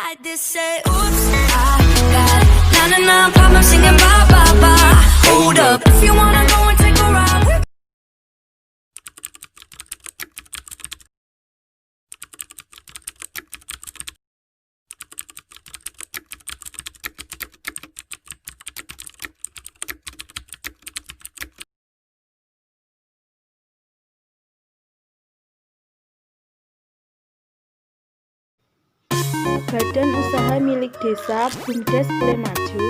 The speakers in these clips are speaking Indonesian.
I just say, oops, I got 99 problems singing bye, bye, bye. Hold up, if you wanna go and take a ride with Badan Usaha Milik Desa BUMDes Pule Maju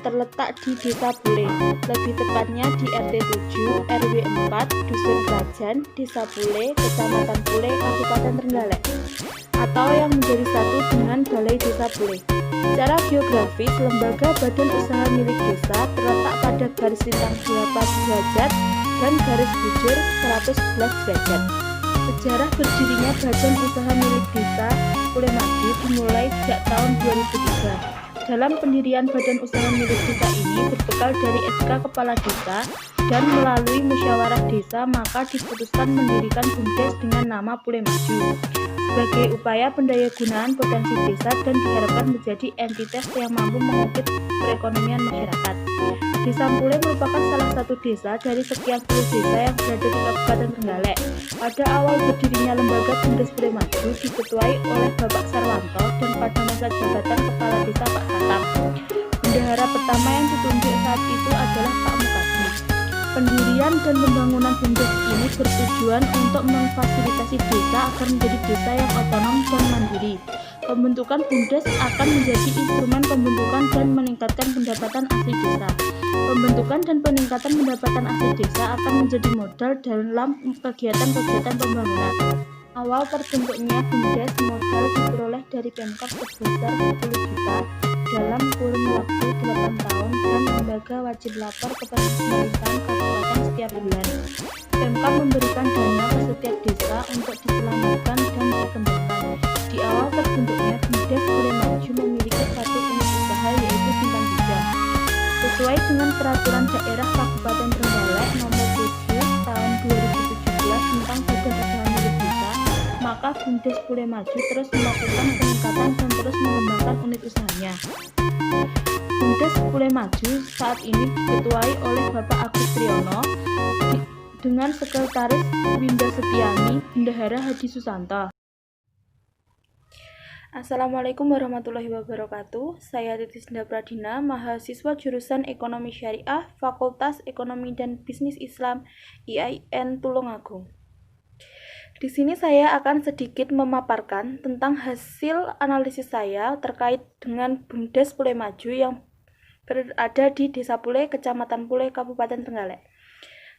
terletak di Desa Pule, lebih tepatnya di RT 7 RW 4 Dusun Kerajaan, Desa Pule, Kecamatan Pule, Kabupaten Trenggalek, atau yang menjadi satu dengan Balai Desa Pule. Secara geografis, lembaga Badan Usaha Milik Desa terletak pada garis lintang 12 derajat dan garis bujur 111 derajat. Sejarah berdirinya Badan Usaha Milik Desa Pule Maju dimulai sejak tahun 2003. Dalam pendirian Badan Usaha Milik Desa ini berbekal dari SK Kepala Desa dan melalui musyawarah desa, maka diputuskan mendirikan BUMDes dengan nama Pule Maju sebagai upaya pendayagunaan potensi desa dan diharapkan menjadi entitas yang mampu mengukir perekonomian masyarakat. Desa Pule merupakan salah satu desa dari sekian puluh desa yang berada di Kabupaten Trenggalek. Pada awal berdirinya lembaga BUMDes Pule Maju diketuai oleh Bapak Sarwanto dan pada masa jabatan Kepala Desa Pak Tatang. Bendahara pertama yang ditunjuk saat itu adalah Pak Mukadi. Pendirian dan pembangunan BUMDes ini bertujuan untuk memfasilitasi desa agar menjadi desa yang otonom dan mandiri. Pembentukan BUMDes akan menjadi instrumen pembentukan dan meningkatkan pendapatan asli desa. Pembentukan dan peningkatan pendapatan asli desa akan menjadi modal dalam kegiatan-kegiatan pembangunan. Awal terbentuknya BUMDes modal diperoleh dari Pemkab sebesar 10 juta dalam kurun waktu 8 tahun dan lembaga wajib lapor kepada pemerintahan kabupaten setiap bulan. Pemkab memberikan dana ke setiap desa untuk diselamatkan dan dikembangkan. Di awal terbentuknya BUMDes Pule Maju memiliki satu unit usaha yaitu Bintang Tiga. Sesuai dengan Peraturan Daerah Kabupaten Trenggalek Nomor 7 Tahun 2017 tentang Badan Usaha Milik Desa, maka BUMDes Pule Maju terus melakukan peningkatan dan terus mengembangkan unit usahanya. BUMDes Pule Maju saat ini diketuai oleh Bapak Agus Triyono dengan Sekretaris Winda Setiani, Bendahara Hadi Susanto. Assalamualaikum warahmatullahi wabarakatuh. Saya Titis Nda Pradina, mahasiswa jurusan Ekonomi Syariah, Fakultas Ekonomi dan Bisnis Islam IAIN Tulungagung. Di sini saya akan sedikit memaparkan tentang hasil analisis saya terkait dengan BUMDes Pule Maju yang berada di Desa Pule, Kecamatan Pule, Kabupaten Trenggalek.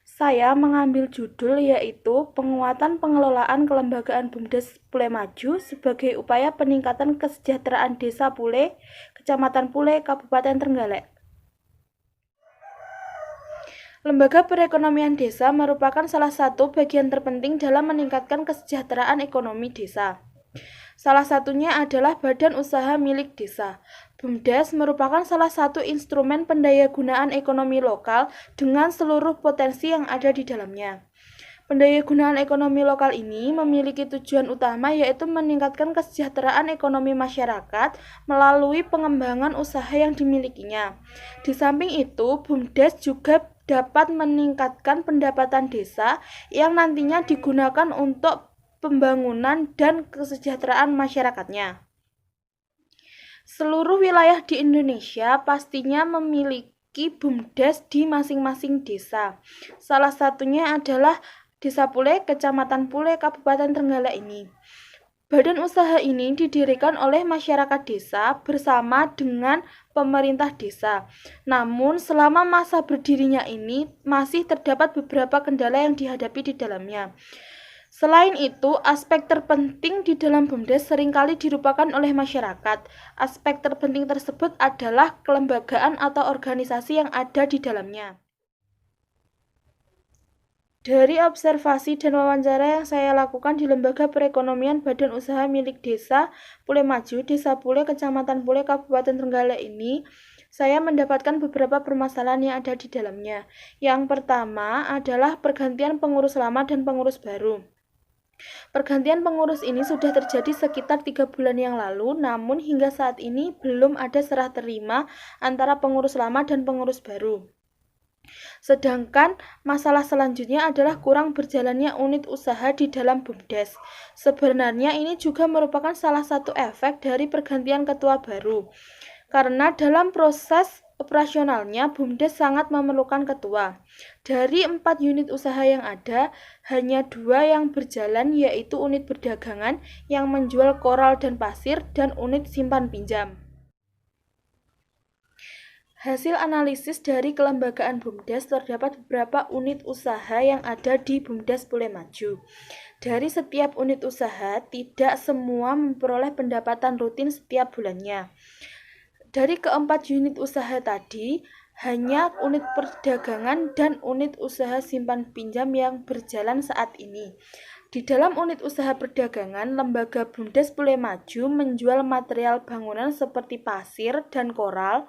Saya mengambil judul yaitu Penguatan Pengelolaan Kelembagaan BUMDes Pule Maju sebagai upaya peningkatan kesejahteraan Desa Pule, Kecamatan Pule, Kabupaten Trenggalek. Lembaga perekonomian desa merupakan salah satu bagian terpenting dalam meningkatkan kesejahteraan ekonomi desa. Salah satunya adalah Badan Usaha Milik Desa. BUMDes merupakan salah satu instrumen pendayagunaan ekonomi lokal dengan seluruh potensi yang ada di dalamnya. Pendayagunaan ekonomi lokal ini memiliki tujuan utama yaitu meningkatkan kesejahteraan ekonomi masyarakat melalui pengembangan usaha yang dimilikinya. Di samping itu, BUMDes juga dapat meningkatkan pendapatan desa yang nantinya digunakan untuk pembangunan dan kesejahteraan masyarakatnya. Seluruh wilayah di Indonesia pastinya memiliki BUMDes di masing-masing desa. Salah satunya adalah Desa Pule, Kecamatan Pule, Kabupaten Trenggalek ini. Badan usaha ini didirikan oleh masyarakat desa bersama dengan pemerintah desa. Namun selama masa berdirinya ini masih terdapat beberapa kendala yang dihadapi di dalamnya. Selain itu, aspek terpenting di dalam BUMDes seringkali dilupakan oleh masyarakat. Aspek terpenting tersebut adalah kelembagaan atau organisasi yang ada di dalamnya. Dari observasi dan wawancara yang saya lakukan di Lembaga Perekonomian Badan Usaha Milik Desa Pule Maju, Desa Pule, Kecamatan Pule, Kabupaten Trenggalek ini, saya mendapatkan beberapa permasalahan yang ada di dalamnya. Yang pertama adalah pergantian pengurus lama dan pengurus baru. Pergantian pengurus ini sudah terjadi sekitar 3 bulan yang lalu, namun hingga saat ini belum ada serah terima antara pengurus lama dan pengurus baru. Sedangkan masalah selanjutnya adalah kurang berjalannya unit usaha di dalam BUMDes. Sebenarnya ini juga merupakan salah satu efek dari pergantian ketua baru. Karena dalam proses operasionalnya BUMDes sangat memerlukan ketua. Dari 4 unit usaha yang ada, hanya 2 yang berjalan, yaitu unit perdagangan yang menjual koral dan pasir dan unit simpan pinjam. Hasil analisis dari kelembagaan BUMDes, terdapat beberapa unit usaha yang ada di BUMDes Pule Maju. Dari setiap unit usaha, tidak semua memperoleh pendapatan rutin setiap bulannya. Dari keempat unit usaha tadi, hanya unit perdagangan dan unit usaha simpan pinjam yang berjalan saat ini. Di dalam unit usaha perdagangan, lembaga BUMDes Pule Maju menjual material bangunan seperti pasir dan koral.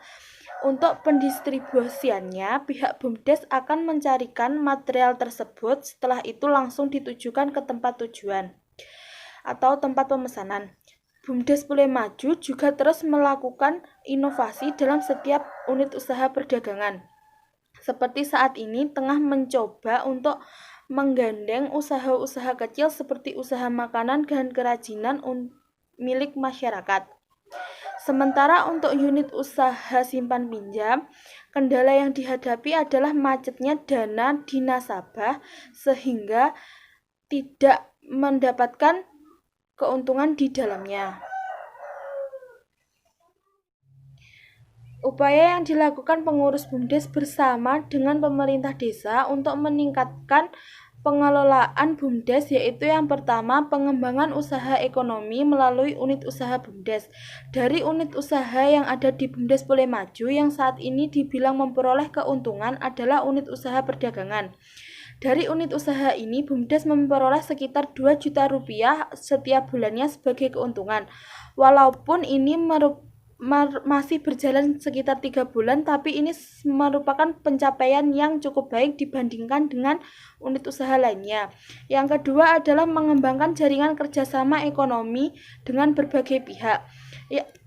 Untuk pendistribusiannya, pihak BUMDes akan mencarikan material tersebut, setelah itu langsung ditujukan ke tempat tujuan atau tempat pemesanan. BUMDes Pule Maju juga terus melakukan inovasi dalam setiap unit usaha perdagangan. Seperti saat ini tengah mencoba untuk menggandeng usaha-usaha kecil seperti usaha makanan dan kerajinan milik masyarakat. Sementara untuk unit usaha simpan pinjam, kendala yang dihadapi adalah macetnya dana di nasabah sehingga tidak mendapatkan keuntungan di dalamnya. Upaya yang dilakukan pengurus BUMDes bersama dengan pemerintah desa untuk meningkatkan pengelolaan BUMDes, yaitu yang pertama, pengembangan usaha ekonomi melalui unit usaha BUMDes. Dari unit usaha yang ada di BUMDes Pule Maju yang saat ini dibilang memperoleh keuntungan adalah unit usaha perdagangan. Dari unit usaha ini, BUMDes memperoleh sekitar 2 juta rupiah setiap bulannya sebagai keuntungan. Walaupun ini masih berjalan sekitar 3 bulan, tapi ini merupakan pencapaian yang cukup baik dibandingkan dengan unit usaha lainnya. Yang kedua adalah mengembangkan jaringan kerjasama ekonomi dengan berbagai pihak.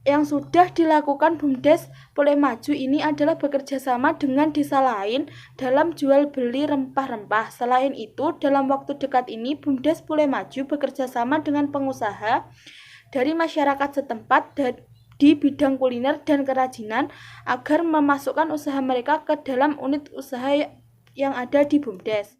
Yang sudah dilakukan BUMDes Pule Maju ini adalah bekerja sama dengan desa lain dalam jual beli rempah-rempah. Selain itu, dalam waktu dekat ini BUMDes Pule Maju bekerja sama dengan pengusaha dari masyarakat setempat di bidang kuliner dan kerajinan agar memasukkan usaha mereka ke dalam unit usaha yang ada di BUMDes.